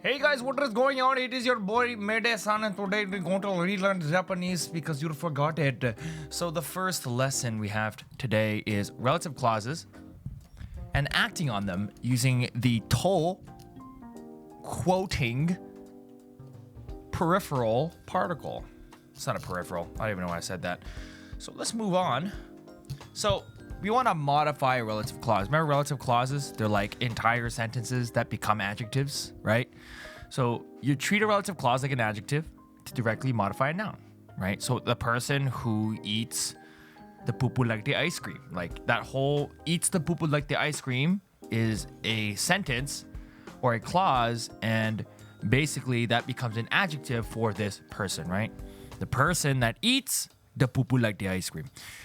Hey guys, what is going on? It is your boy maydaysan, and today we're going to relearn Japanese because you forgot it. So the first lesson we have today is relative clauses and acting on them using the to quoting peripheral particle. It's not a peripheral. I don't even know why I said that. So let's move on. So we want to modify a relative clause. Remember relative clauses? They're like entire sentences that become adjectives, right? So you treat a relative clause like an adjective to directly modify a noun, right? So the person who eats the poo-poo like the ice cream, like that whole eats the poo-poo like the ice cream is a sentence or a clause, and basically that becomes an adjective for this person, right? The person that eats the poo-poo like the ice cream.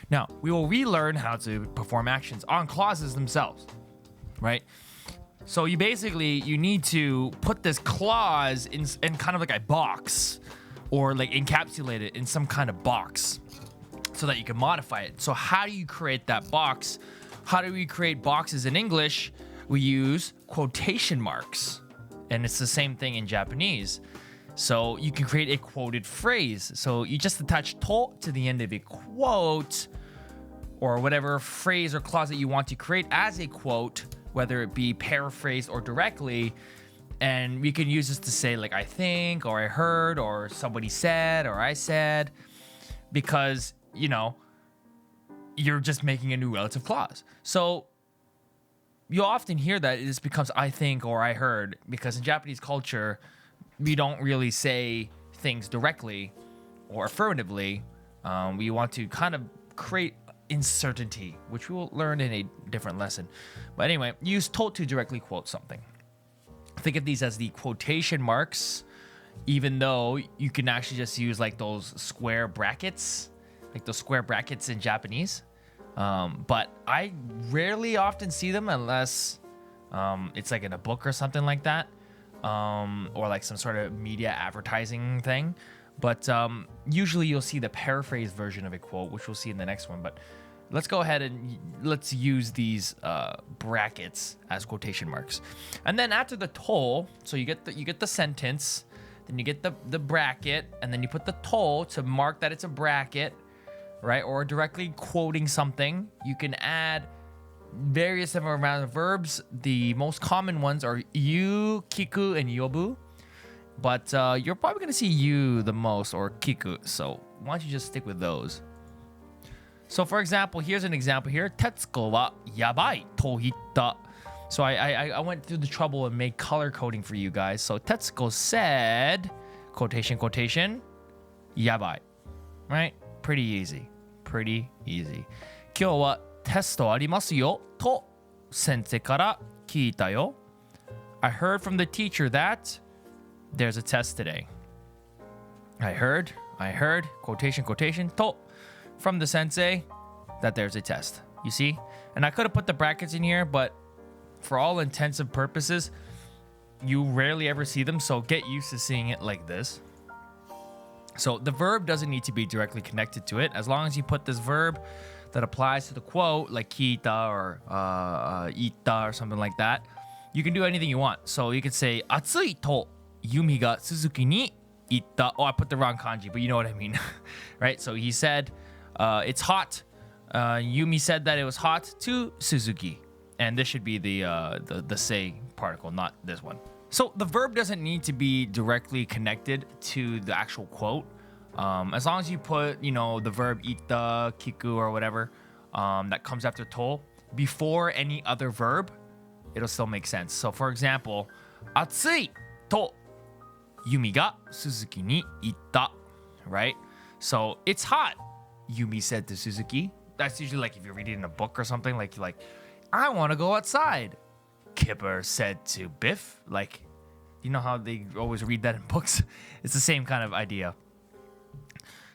Now, we will relearn how to perform actions on clauses themselves, right? So you need to put this clause in kind of like a box, or like encapsulate it in some kind of box so that you can modify it. So how do you create that box? How do we create boxes in English? We use quotation marks, and it's the same thing in Japanese. So you can create a quoted phrase. So you just attach to the end of a quote, or whatever phrase or clause that you want to create as a quote, whether it be paraphrased or directly. And we can use this to say like I think, or I heard, or somebody said, or I said, because, you know, you're just making a new relative clause. So you'll often hear that this becomes I think or I heard, because in Japanese culture, we don't really say things directly or affirmatively. We want to kind of create uncertainty, which we will learn in a different lesson. But anyway, use to directly quote something. Think of these as the quotation marks, even though you can actually just use like those square brackets, like those square brackets in Japanese. But I rarely often see them unless it's like in a book or something like that. Or like some sort of media advertising thing. But usually you'll see the paraphrased version of a quote, which we'll see in the next one. But let's go ahead and let's use these brackets as quotation marks. And then after the to, so you get the sentence, then you get the bracket, and then you put the to mark that it's a bracket, right? Or directly quoting something. You can add various different amount of verbs. The most common ones are you, kiku, and yobu. But you're probably going to see you the most, or kiku. So why don't you just stick with those? So for example, here's an example here. Tetsuko wa yabai to hitta. So I went through the trouble and made color coding for you guys. So Tetsuko said, quotation, yabai. Right? Pretty easy. 今日はテストありますよと先生から聞いたよ. I heard from the teacher that there's a test today. I heard, quotation, to from the sensei that there's a test. You see? And I could have put the brackets in here, but for all intents and purposes, you rarely ever see them, so get used to seeing it like this. So the verb doesn't need to be directly connected to it. As long as you put this verb that applies to the quote, like kita or ita or something like that, you can do anything you want. So you could say, Atsui to Yumi ga Suzuki ni itta. Oh, I put the wrong kanji, but you know what I mean. Right? So he said, it's hot. Yumi said that it was hot to Suzuki. And this should be the say particle, not this one. So the verb doesn't need to be directly connected to the actual quote. As long as you put, the verb ita, kiku, or whatever that comes after to before any other verb, it'll still make sense. So for example, atsui to Yumi ga Suzuki ni itta, right? So it's hot, Yumi said to Suzuki. That's usually like if you're reading a book or something, like I want to go outside, Kipper said to Biff. Like, you know how they always read that in books? It's the same kind of idea.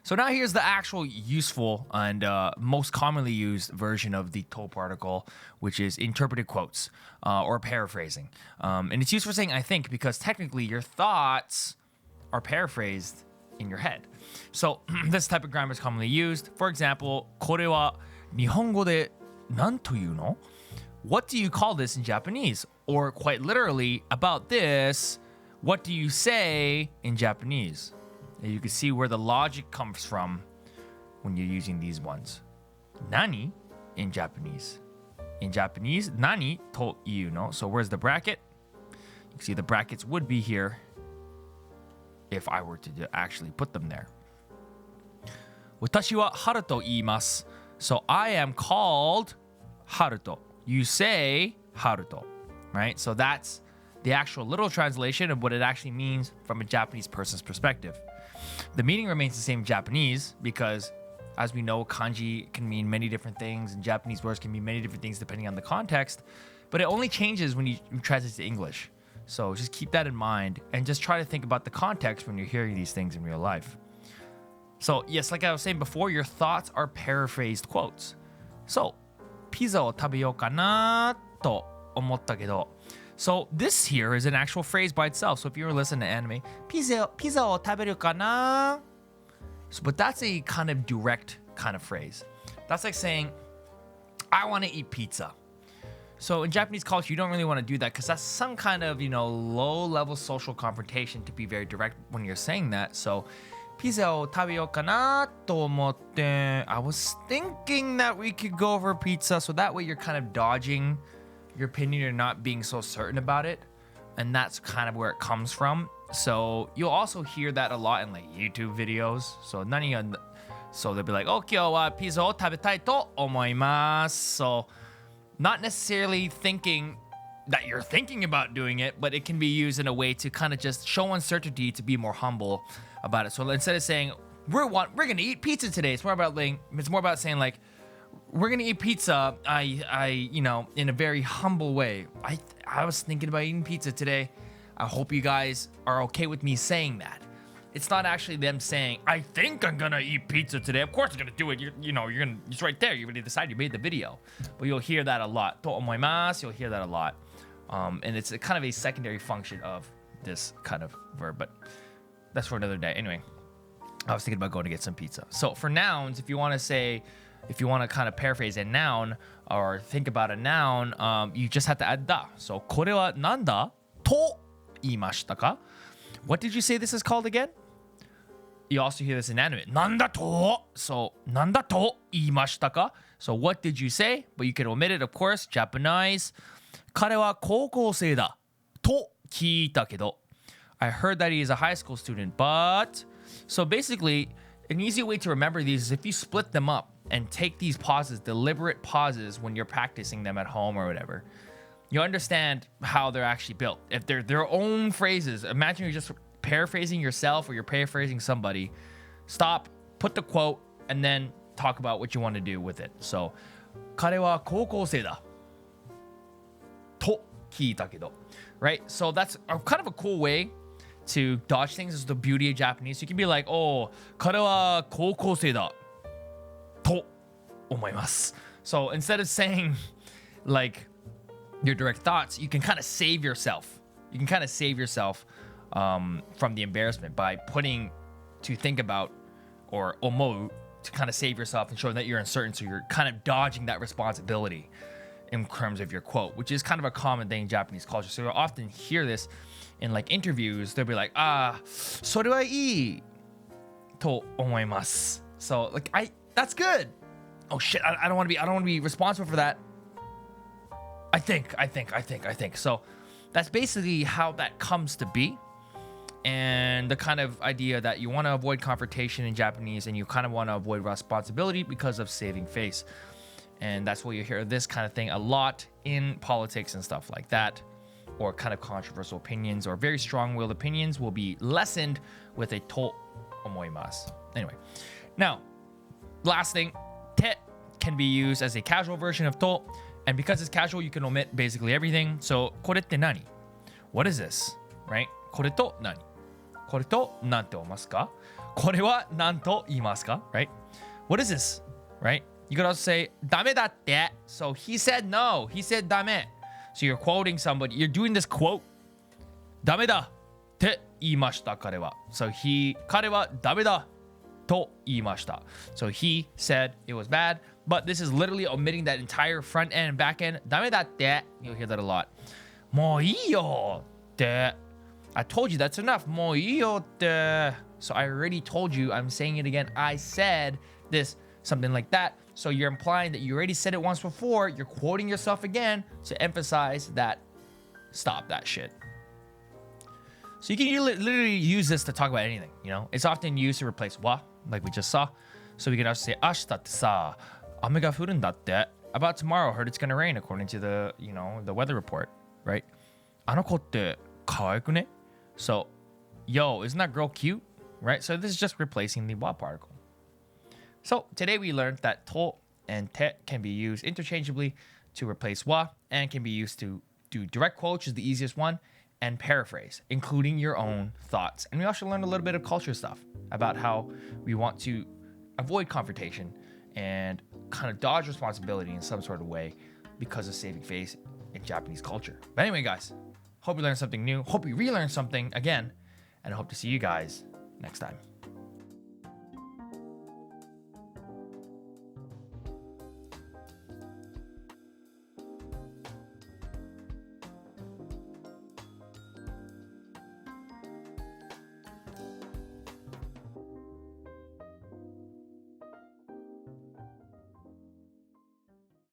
So now here's the actual useful and most commonly used version of the to particle, which is interpreted quotes or paraphrasing. And it's used for saying I think, because technically your thoughts are paraphrased in your head. So this type of grammar is commonly used. For example, これは日本語で何というの? What do you call this in Japanese? Or quite literally, about this, What do you say in Japanese? And you can see where the logic comes from when you're using these ones. Nani in Japanese. In Japanese, nani to iu no. So where's the bracket? You can see the brackets would be here if I were to actually put them there. Watashi wa Haru to iimasu. So I am called Haruto. You say Haruto, right? So that's the actual literal translation of what it actually means from a Japanese person's perspective. The meaning remains the same in Japanese because, as we know, kanji can mean many different things and Japanese words can mean many different things depending on the context, but it only changes when you translate to English. So just keep that in mind and just try to think about the context when you're hearing these things in real life. So yes, like I was saying before, your thoughts are paraphrased quotes. So, ピザを食べようかなと思ったけど. So this here is an actual phrase by itself. So if you were listening to anime, ピザを食べるかな? So, but that's a kind of direct kind of phrase. That's like saying, I want to eat pizza. So in Japanese culture, you don't really want to do that because that's some kind of, low-level social confrontation to be very direct when you're saying that. So, ピザを食べようかなと思って I was thinking that we could go for pizza. So that way you're kind of dodging your opinion or not being so certain about it. And that's kind of where it comes from. So you'll also hear that a lot in like YouTube videos. So they'll be like, 今日はピザを食べたいと思います. So not necessarily thinking that you're thinking about doing it, but it can be used in a way to kind of just show uncertainty, to be more humble about it. So instead of saying we're gonna eat pizza today, it's more about saying like we're gonna eat pizza. In a very humble way. I was thinking about eating pizza today. I hope you guys are okay with me saying that. It's not actually them saying I think I'm gonna eat pizza today. Of course I'm gonna do it. It's right there. You already decided. You made the video. But you'll hear that a lot. と思います. You'll hear that a lot. And it's a kind of a secondary function of this kind of verb, but that's for another day. Anyway, I was thinking about going to get some pizza. So for nouns, if you want to kind of paraphrase a noun or think about a noun, you just have to add da. So これはなんだと言いましたか? What did you say this is called again? You also hear this in anime. なんだと? So なんだと言いましたか? So what did you say? But you can omit it, of course. Japanese. 彼は高校生だと聞いたけど. I heard that he is a high school student, but... So basically, an easy way to remember these is if you split them up and take these pauses, deliberate pauses when you're practicing them at home or whatever, you understand how they're actually built. If they're their own phrases, imagine you're just paraphrasing yourself or you're paraphrasing somebody. Stop, put the quote, and then talk about what you want to do with it. So, 彼は高校生だと聞いたけど. Right? So that's kind of a cool way to dodge things. This is the beauty of Japanese. You can be like, 彼は高校生だと思います. So instead of saying like your direct thoughts, you can kind of save yourself. You can kind of save yourself from the embarrassment by putting to think about or omou to kind of save yourself and show that you're uncertain. So you're kind of dodging that responsibility in terms of your quote, which is kind of a common thing in Japanese culture. So you'll often hear this in like interviews. They'll be like, それはいいと思います. So like, that's good. Oh shit, I don't want to be responsible for that. I think. So that's basically how that comes to be. And the kind of idea that you want to avoid confrontation in Japanese and you kind of want to avoid responsibility because of saving face. And that's why you hear this kind of thing a lot in politics and stuff like that. Or kind of controversial opinions or very strong-willed opinions will be lessened with a to omoimasu. Anyway, now, last thing, te can be used as a casual version of to. And because it's casual, you can omit basically everything. So, これって何? What is this? Right? これと何? これと何て思いますか? これは何と言いますか? Right? What is this? Right? You could also say ダメだって. So he said no. He said ダメ. So you're quoting somebody. You're doing this quote. ダメだって言いました彼は. So彼はダメだと言いました. So he said it was bad. But this is literally omitting that entire front end and back end. ダメだって. You'll hear that a lot. もういいよって I told you that's enough. もういいよって. So I already told you. I'm saying it again. I said this, something like that. So you're implying that you already said it once before. You're quoting yourself again to emphasize that stop that shit. So you can literally use this to talk about anything, you know? It's often used to replace wa, like we just saw. So we can also say, 明日ってさ、雨が降るんだって. About tomorrow, heard it's gonna rain according to the, you know, the weather report, right? あの子って可愛くね? So, yo, isn't that girl cute? Right? So this is just replacing the wa particle. So today we learned that to and te can be used interchangeably to replace wa and can be used to do direct quote, which is the easiest one, and paraphrase, including your own thoughts. And we also learned a little bit of culture stuff about how we want to avoid confrontation and kind of dodge responsibility in some sort of way because of saving face in Japanese culture. But anyway, guys, hope you learned something new. Hope you relearned something again. And I hope to see you guys next time.